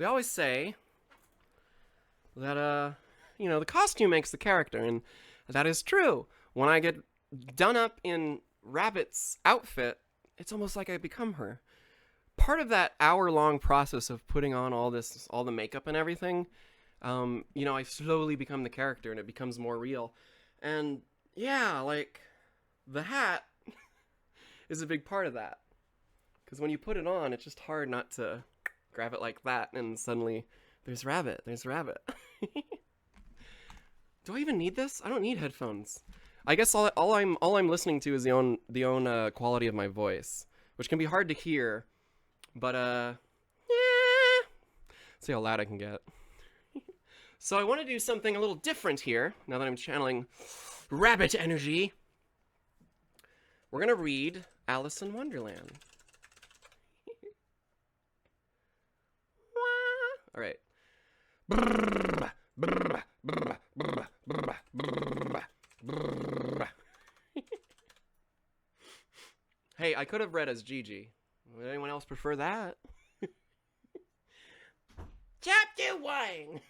we always say that, the costume makes the character, and that is true. When I get done up in Rabbit's outfit, it's almost like I become her. Part of that hour-long process of putting on all the makeup and everything, I slowly become the character, and it becomes more real. And, yeah, like, the hat is a big part of that. Because when you put it on, it's just hard not to grab it like that, and suddenly, there's Rabbit. Do I even need this? I don't need headphones. I guess all I'm listening to is the own quality of my voice, which can be hard to hear, but see how loud I can get. So I want to do something a little different here. Now that I'm channeling Rabbit energy, we're gonna read Alice in Wonderland. All right. Hey, I could have read as Gigi. Would anyone else prefer that? Chapter 1.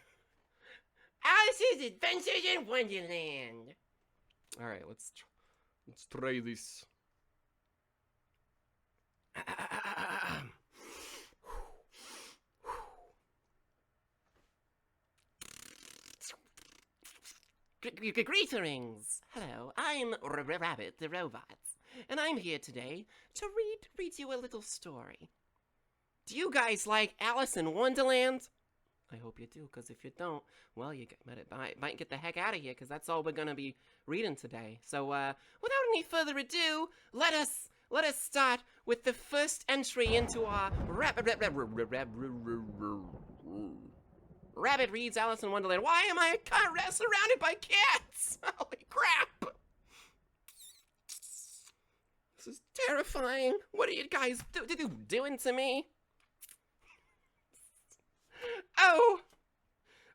Alice's Adventures in Wonderland. All right, let's try this. Greetings! Hello, I'm Rabbit the Robot, and I'm here today to read you a little story. Do you guys like Alice in Wonderland? I hope you do, because if you don't, well, you might get the heck out of here, because that's all we're going to be reading today. So, without any further ado, let us start with the first entry into our Rabbit reads Alice in Wonderland. Why am I surrounded by cats? Holy crap! This is terrifying. What are you guys doing to me? Oh,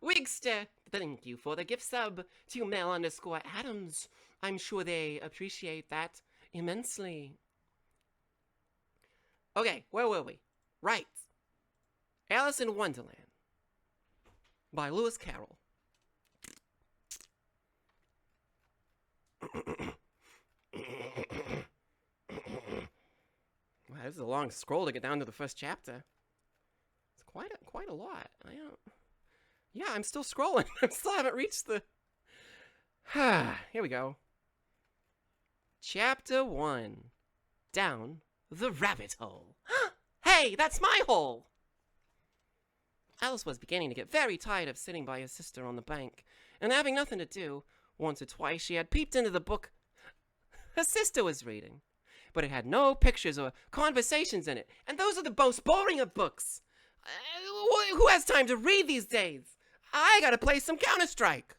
Wigster, thank you for the gift sub to Mel_Adams. I'm sure they appreciate that immensely. Okay, where were we? Right. Alice in Wonderland by Lewis Carroll. Wow, this is a long scroll to get down to the first chapter. It's quite a lot. I'm still scrolling. I still haven't reached the... Here we go. Chapter 1. Down the rabbit hole. Hey, that's my hole! Alice was beginning to get very tired of sitting by her sister on the bank, and having nothing to do. Once or twice she had peeped into the book her sister was reading, but it had no pictures or conversations in it, and those are the most boring of books. Who has time to read these days? I gotta play some Counter-Strike.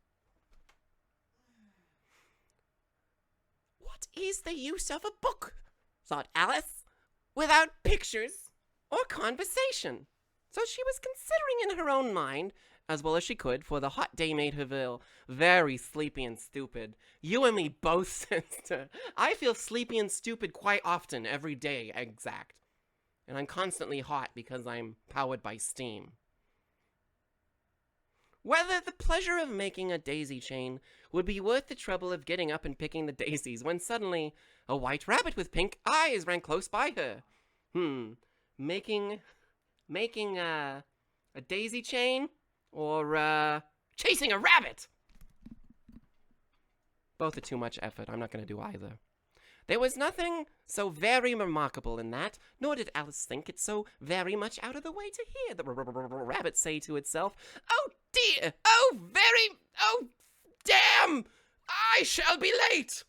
What is the use of a book, thought Alice, without pictures or conversation? So she was considering in her own mind, as well as she could, for the hot day made her feel very sleepy and stupid. You and me both, sister. I feel sleepy and stupid quite often, every day, exact. And I'm constantly hot because I'm powered by steam. Whether the pleasure of making a daisy chain would be worth the trouble of getting up and picking the daisies, when suddenly a white rabbit with pink eyes ran close by her. Making a daisy chain or chasing a rabbit? Both are too much effort. I'm not going to do either. There was nothing so very remarkable in that, nor did Alice think it so very much out of the way to hear the rabbit say to itself, "Oh dear! Oh damn! I shall be late!"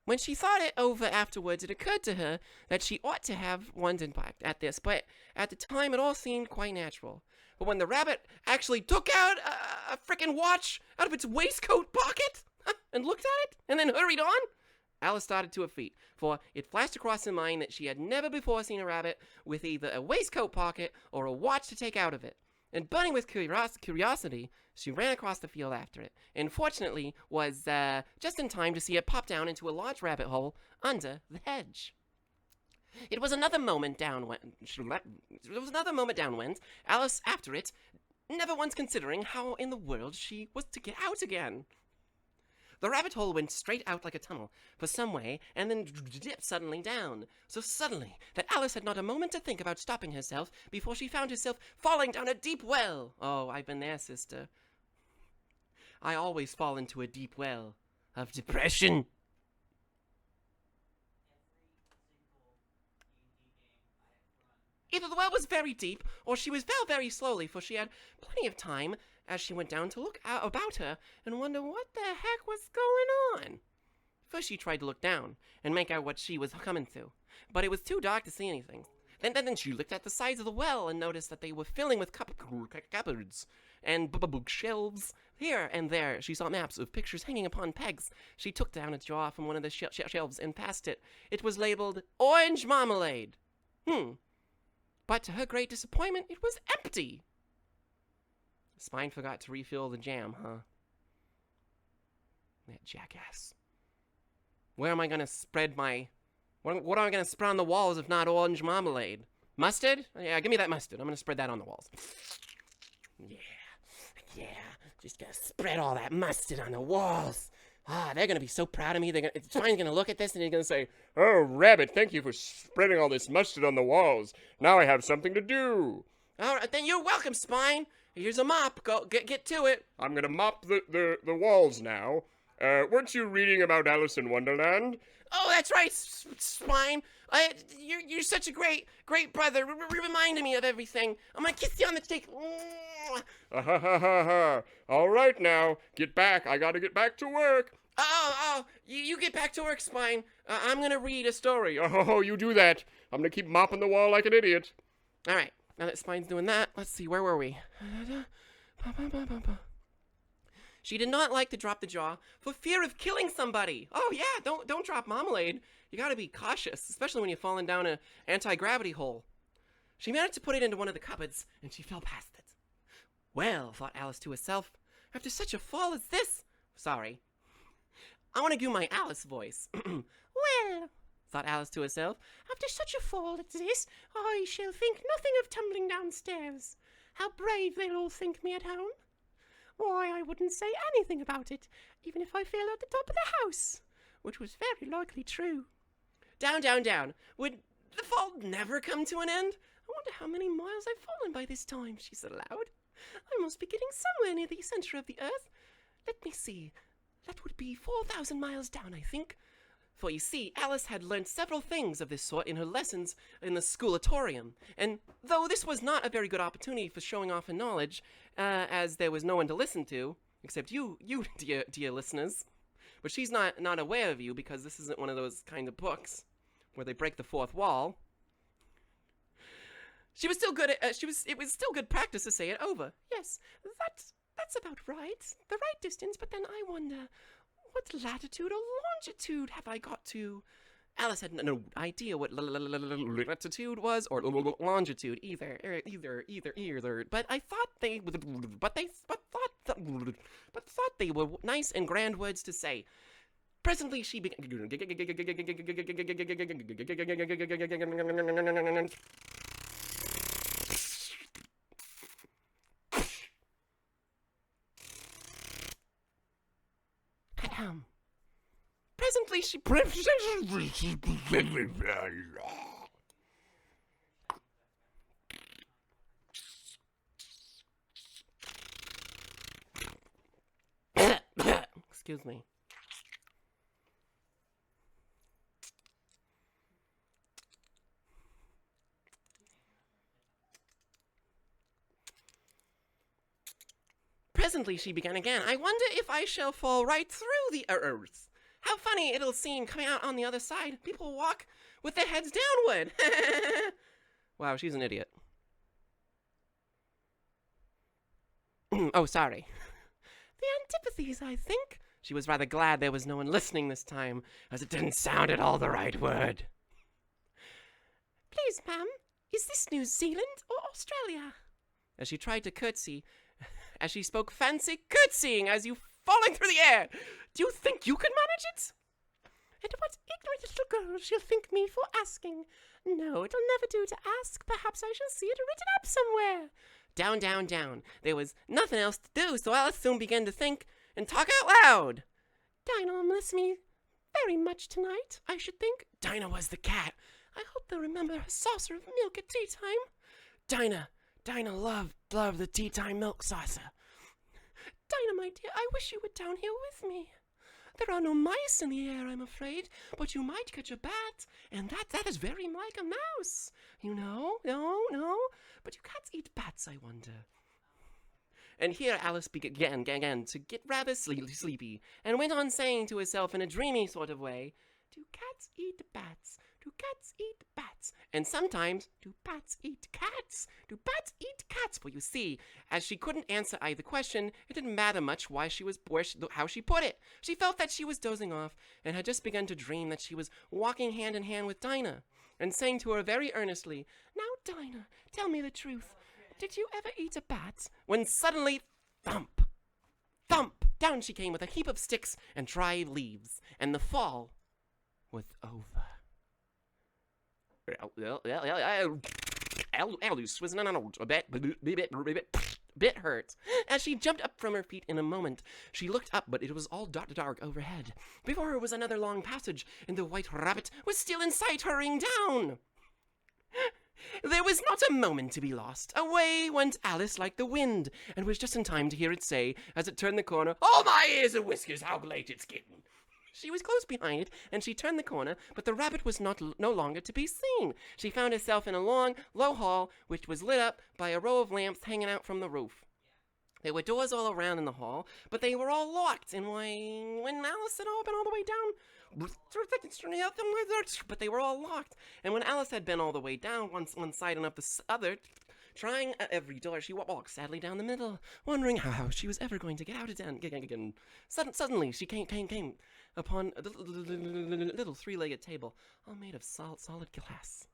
When she thought it over afterwards, it occurred to her that she ought to have wondered at this, but at the time it all seemed quite natural. But when the rabbit actually took out a frickin' watch out of its waistcoat pocket and looked at it and then hurried on, Alice started to her feet, for it flashed across her mind that she had never before seen a rabbit with either a waistcoat pocket or a watch to take out of it. And burning with curiosity, she ran across the field after it, and fortunately was just in time to see it pop down into a large rabbit hole under the hedge. It was another moment downwind. Alice, after it, never once considering how in the world she was to get out again. The rabbit hole went straight out like a tunnel for some way and then dipped suddenly down. So suddenly that Alice had not a moment to think about stopping herself before she found herself falling down a deep well. Oh, I've been there, sister. I always fall into a deep well of depression. Either the well was very deep, or she fell very slowly, for she had plenty of time as she went down to look about her and wonder what the heck was going on. First she tried to look down and make out what she was coming to, but it was too dark to see anything. Then she looked at the sides of the well and noticed that they were filling with cupboards and bookshelves. Here and there she saw maps of pictures hanging upon pegs. She took down a jar from one of the shelves and passed it. It was labeled Orange Marmalade. But to her great disappointment, it was empty. Spine forgot to refill the jam, huh? That jackass. Where am I going to spread my... What am I going to spread on the walls if not orange marmalade? Mustard? Yeah, give me that mustard. I'm going to spread that on the walls. Yeah. Just going to spread all that mustard on the walls. They're going to be so proud of me. Spine's going to look at this and he's going to say, "Oh, Rabbit, thank you for spreading all this mustard on the walls. Now I have something to do." All right, then you're welcome, Spine. Here's a mop. Go get to it. I'm going to mop the walls now. Weren't you reading about Alice in Wonderland? Oh, that's right, Spine. You're such a great brother. Reminding me of everything. I'm going to kiss you on the cheek. All right now, get back. I got to get back to work. You get back to work, Spine. I'm going to read a story. Oh, you do that. I'm going to keep mopping the wall like an idiot. All right, now that Spine's doing that, let's see, where were we? She did not like to drop the jar for fear of killing somebody. Oh yeah, don't drop marmalade. You got to be cautious, especially when you're falling down an anti-gravity hole. She managed to put it into one of the cupboards, and she fell past it. Well, thought Alice to herself, after such a fall as this... Sorry. I want to do my Alice voice. Well, thought Alice to herself, after such a fall as this, I shall think nothing of tumbling downstairs. How brave they'll all think me at home. Why, I wouldn't say anything about it, even if I fell at the top of the house, which was very likely true. Down, down, down. Would the fall never come to an end? I wonder how many miles I've fallen by this time, she said aloud. I must be getting somewhere near the center of the earth. Let me see. That would be 4,000 miles down, I think. For you see, Alice had learned several things of this sort in her lessons in the schoolatorium, and though this was not a very good opportunity for showing off her knowledge, as there was no one to listen to, except you dear listeners, but she's not aware of you because this isn't one of those kind of books where they break the fourth wall. She was still good at, it was still good practice to say it over. Yes, that's about right, the right distance, but then I wonder, what latitude or longitude have I got to? Alice had no idea what latitude was or longitude either. But I thought they were nice and grand words to say. Presently, she began. Presently, she. Excuse me. Presently she began again. I wonder if I shall fall right through the earth. How funny it'll seem coming out on the other side. People walk with their heads downward. Wow, she's an idiot. Oh, sorry. The antipathies, I think. She was rather glad there was no one listening this time, as it didn't sound at all the right word. Please, ma'am, is this New Zealand or Australia? As she tried to curtsy, as she spoke fancy curtsying as you falling through the air. Do you think you could manage it? And what ignorant little girl she'll think me for asking. No, it'll never do to ask. Perhaps I shall see it written up somewhere. Down, down, down. There was nothing else to do, so Alice soon began to think and talk out loud. Dinah will miss me very much tonight, I should think. Dinah was the cat. I hope they'll remember her saucer of milk at tea time. Dinah loved the tea time milk saucer. Dinah, my dear, I wish you were down here with me. There are no mice in the air, I'm afraid, but you might catch a bat, and that is very like a mouse. You know? No. But you cats eat bats, I wonder. And here Alice began to get rather sleepy, and went on saying to herself in a dreamy sort of way, do cats eat bats? Do cats eat bats? And sometimes, do bats eat cats? Do bats eat cats? For you see, as she couldn't answer either question, it didn't matter much how she put it. She felt that she was dozing off, and had just begun to dream that she was walking hand in hand with Dinah, and saying to her very earnestly, now, Dinah, tell me the truth. Did you ever eat a bat? When suddenly, thump, thump, down she came with a heap of sticks and dry leaves, and the fall was over. Alice was a bit hurt. As she jumped up from her feet in a moment, she looked up, but it was all dark overhead. Before her was another long passage, and the white rabbit was still in sight, hurrying down. There was not a moment to be lost. Away went Alice like the wind, and was just in time to hear it say, as it turned the corner, "Oh, my ears and whiskers, how late it's getting!" She was close behind it, and she turned the corner, but the rabbit was no longer to be seen. She found herself in a long, low hall, which was lit up by a row of lamps hanging out from the roof. There were doors all around in the hall, but they were all locked, and when Alice had been all the way down, but they were all locked, and when Alice had been all the way down one side and up the other, trying every door, she walked sadly down the middle, wondering how she was ever going to get out again. Suddenly, she came upon a little three-legged table, all made of solid glass.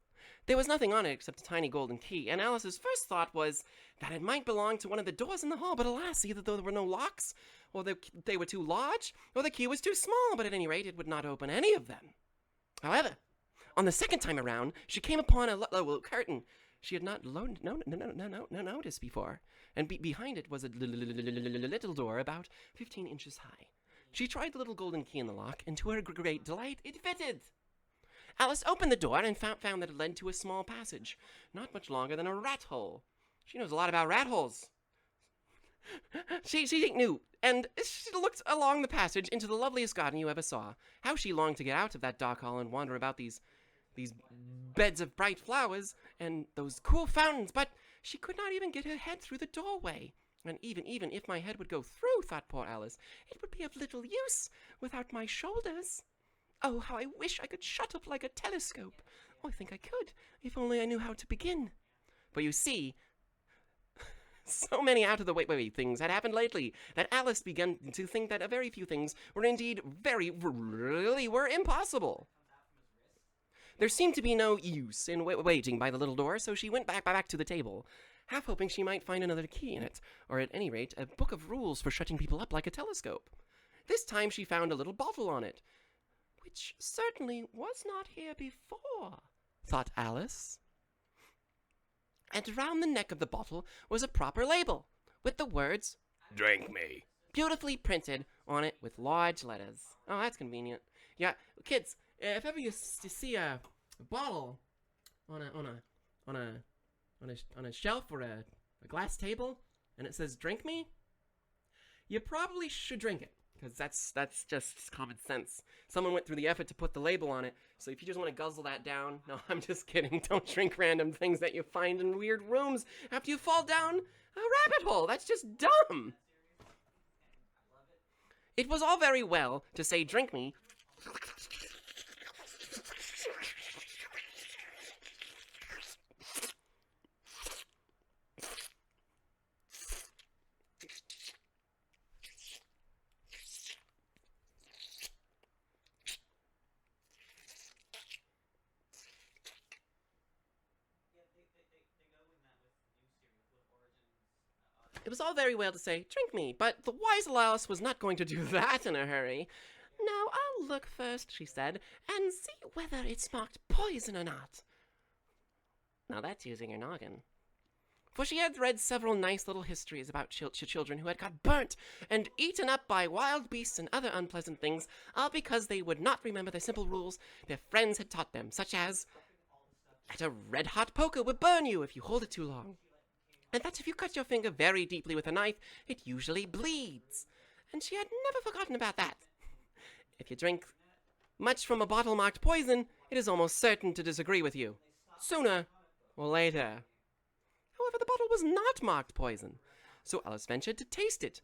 There was nothing on it except a tiny golden key, and Alice's first thought was that it might belong to one of the doors in the hall, but alas, either there were no locks, or they were too large, or the key was too small, but at any rate, it would not open any of them. However, on the second time around, she came upon a little curtain she had not noticed before, and behind it was a little door about 15 inches high. She tried the little golden key in the lock, and to her great delight, it fitted. Alice opened the door and found that it led to a small passage, not much longer than a rat hole. She knows a lot about rat holes. She knew, and she looked along the passage into the loveliest garden you ever saw. How she longed to get out of that dark hall and wander about these beds of bright flowers and those cool fountains, but she could not even get her head through the doorway. And even if my head would go through, thought poor Alice, it would be of little use without my shoulders. Oh, how I wish I could shut up like a telescope. Oh, I think I could, if only I knew how to begin. But you see, so many out-of-the-way things had happened lately that Alice began to think that a very few things were indeed really were impossible. There seemed to be no use in waiting by the little door, so she went back to the table, half hoping she might find another key in it, or at any rate, a book of rules for shutting people up like a telescope. This time she found a little bottle on it, which certainly was not here before, thought Alice. And round the neck of the bottle was a proper label, with the words, "Drink me," beautifully printed on it with large letters. Oh, that's convenient. Yeah, kids, if ever you see a bottle on a shelf or a glass table, and it says "Drink me," you probably should drink it, because that's just common sense. Someone went through the effort to put the label on it, so if you just want to guzzle that down, no, I'm just kidding. Don't drink random things that you find in weird rooms after you fall down a rabbit hole. That's just dumb. It was all very well to say "drink me," It was all very well to say, "Drink me," but the wise Alice was not going to do that in a hurry. Now I'll look first, she said, and see whether it's marked poison or not. Now that's using her noggin. For she had read several nice little histories about children who had got burnt and eaten up by wild beasts and other unpleasant things, all because they would not remember the simple rules their friends had taught them, such as that a red-hot poker would burn you if you hold it too long, and that if you cut your finger very deeply with a knife, it usually bleeds. And she had never forgotten about that. If you drink much from a bottle marked poison, it is almost certain to disagree with you, sooner or later. However, the bottle was not marked poison, so Alice ventured to taste it.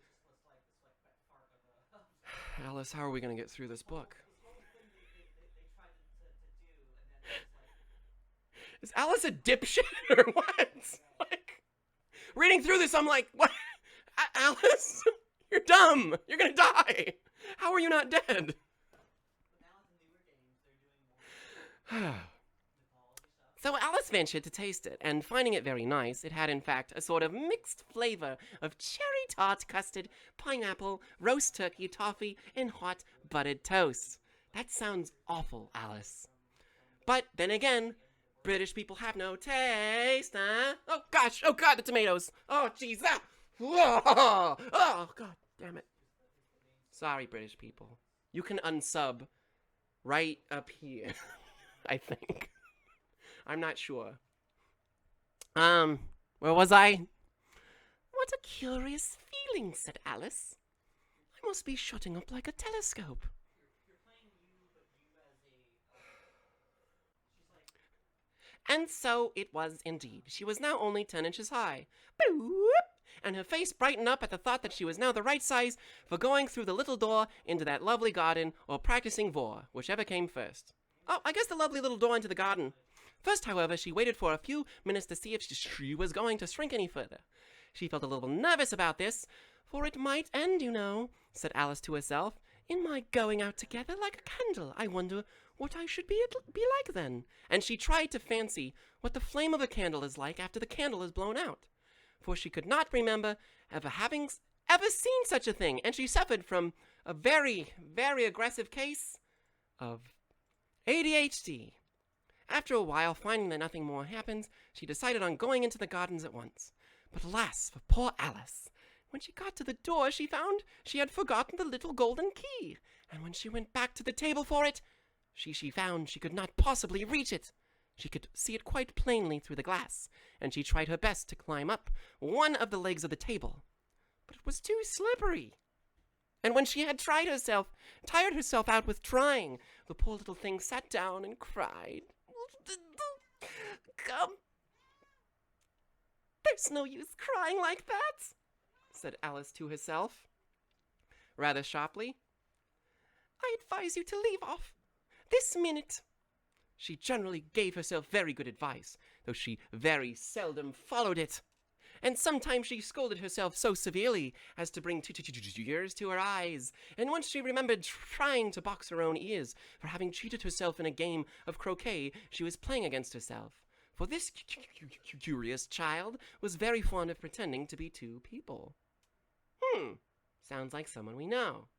Alice, how are we going to get through this book? Is Alice a dipshit or what? Like, reading through this, I'm like, what? Alice, you're dumb. You're going to die. How are you not dead? So Alice ventured to taste it, and finding it very nice, it had in fact a sort of mixed flavor of cherry tart, custard, pineapple, roast turkey, toffee, and hot buttered toast. That sounds awful, Alice. But then again, British people have no taste, huh? Oh gosh, oh god, the tomatoes. Oh jeez, ah! Whoa! Oh god, damn it. Sorry, British people. You can unsub right up here, I think. I'm not sure. Where was I? What a curious feeling, said Alice. I must be shutting up like a telescope. And so it was indeed. She was now only 10 inches high. Boop! And her face brightened up at the thought that she was now the right size for going through the little door into that lovely garden or practicing vor, whichever came first. Oh, I guess the lovely little door into the garden. First, however, she waited for a few minutes to see if she was going to shrink any further. She felt a little nervous about this, for it might end, you know, said Alice to herself, in my going out together like a candle. I wonder what I should be like then. And she tried to fancy what the flame of a candle is like after the candle is blown out, for she could not remember having ever seen such a thing, and she suffered from a very, very aggressive case of ADHD. After a while, finding that nothing more happened, she decided on going into the gardens at once. But alas for poor Alice! When she got to the door, she found she had forgotten the little golden key, and when she went back to the table for it, she found she could not possibly reach it. She could see it quite plainly through the glass, and she tried her best to climb up one of the legs of the table. But it was too slippery. And when she had tired herself out with trying, the poor little thing sat down and cried. Come. There's no use crying like that, said Alice to herself, rather sharply. I advise you to leave off this minute. She generally gave herself very good advice, though she very seldom followed it. And sometimes she scolded herself so severely as to bring tears to her eyes. And once she remembered trying to box her own ears for having cheated herself in a game of croquet she was playing against herself. For this curious child was very fond of pretending to be two people. Sounds like someone we know.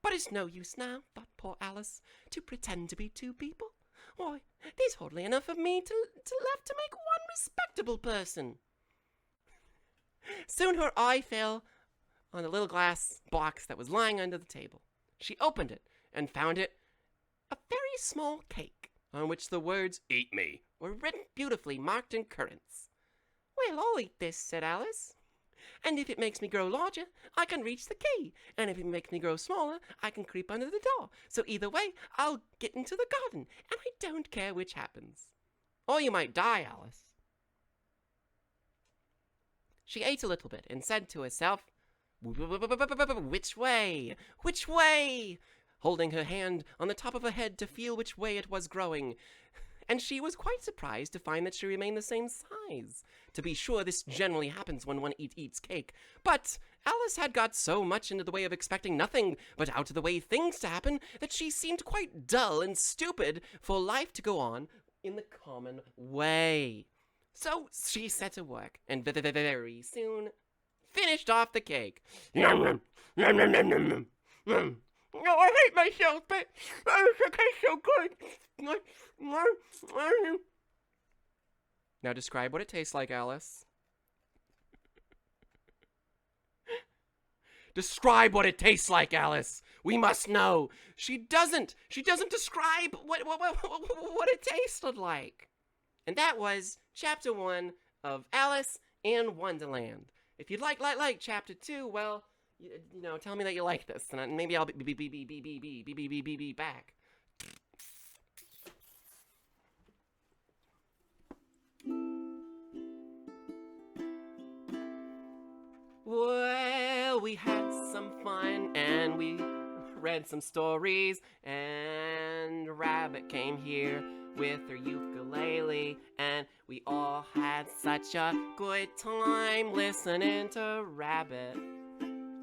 But it's no use now, thought poor Alice, to pretend to be two people. Why, there's hardly enough of me left to make one respectable person. Soon her eye fell on the little glass box that was lying under the table. She opened it and found it a very small cake, on which the words, "Eat me," were written beautifully marked in currants. Well, I'll eat this, said Alice. And if it makes me grow larger, I can reach the key. And if it makes me grow smaller, I can creep under the door. So either way, I'll get into the garden, and I don't care which happens. Or you might die, Alice. She ate a little bit and said to herself, which way? Which way? Holding her hand on the top of her head to feel which way it was growing. And she was quite surprised to find that she remained the same size. To be sure, this generally happens when one eats cake. But Alice had got so much into the way of expecting nothing but out of the way things to happen that she seemed quite dull and stupid for life to go on in the common way. So she set to work, and very soon finished off the cake. Yum, yum, yum, yum, yum, yum. No, I hate myself, but it tastes so good. Now describe what it tastes like, Alice. Describe what it tastes like, Alice. We must know. She doesn't describe what it tasted like. And that was chapter 1 of Alice in Wonderland. If you'd like chapter 2, well, you know, tell me that you like this, and maybe I'll be back. Well, we had some fun, and we read some stories, and Rabbit came here with her ukulele, and we all had such a good time listening to Rabbit.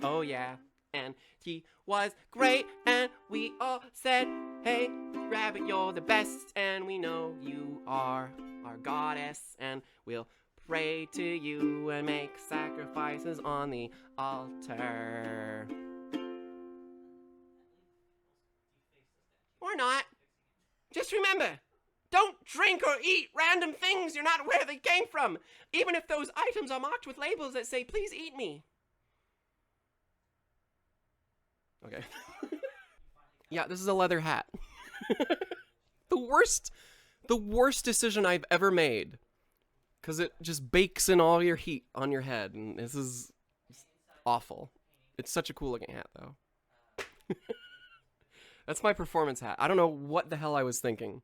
Oh yeah, and he was great, and we all said, hey, Rabbit, you're the best, and we know you are our goddess, and we'll pray to you and make sacrifices on the altar. Or not. Just remember, don't drink or eat random things you're not aware they came from, even if those items are marked with labels that say, please eat me. Okay. Yeah, this is a leather hat. The worst decision I've ever made. Because it just bakes in all your heat on your head, and this is awful. It's such a cool looking hat, though. That's my performance hat. I don't know what the hell I was thinking.